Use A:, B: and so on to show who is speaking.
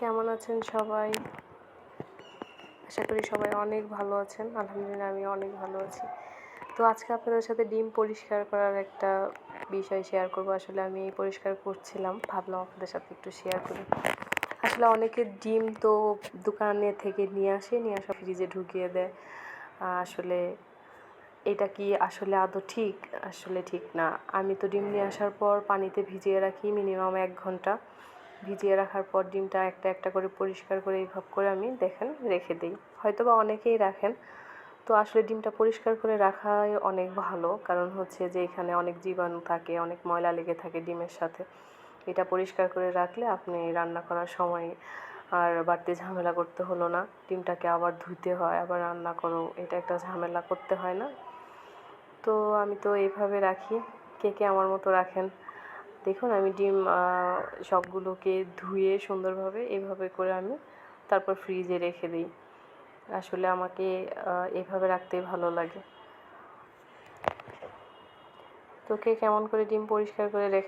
A: কেমন আছেন সবাই? আশা করি সবাই অনেক ভালো আছেন। আলহামদুলিল্লাহ আমি অনেক ভালো আছি। তো আজকে আপনাদের সাথে ডিম পরিষ্কার করার একটা বিষয় শেয়ার করব। আসলে আমি পরিষ্কার করছিলাম, ভাবলাম আপনাদের সাথে একটু শেয়ার করি। আসলে অনেকে ডিম তো দোকানে থেকে নিয়ে আসা ফ্রিজে ঢুকিয়ে দেয়। আসলে এটা কি আসলে আদৌ ঠিক? আসলে ঠিক না। আমি তো ডিম নিয়ে আসার পর পানিতে ভিজিয়ে রাখি মিনিমাম 1 ঘন্টা। ভিজিয়ে রাখার পর ডিমটা একটা একটা করে পরিষ্কার করে এইভাবে করে আমি দেখেন রেখে দিই। হয়তোবা অনেকেই রাখেন। তো আসলে ডিমটা পরিষ্কার করে রাখাই অনেক ভালো, কারণ হচ্ছে যে এখানে অনেক জীবাণু থাকে, অনেক ময়লা লেগে থাকে ডিমের সাথে। এটা পরিষ্কার করে রাখলে আপনি রান্না করার সময় আর বাড়তি ঝামেলা করতে হলো না। ডিমটাকে আবার ধুতে হয়, আবার রান্না করো, এটা একটা ঝামেলা করতে হয় না। তো আমি তো এইভাবে রাখি। কে কে আমার মতো রাখেন? দেখুন আমি ডিম সবগুলোকে ধুয়ে সুন্দরভাবে এভাবে করে আমি তারপর ফ্রিজে রেখে দিই। আসলে আমাকে এভাবে রাখতেই ভালো লাগে। তো কে কেমন করে ডিম পরিষ্কার করে রেখে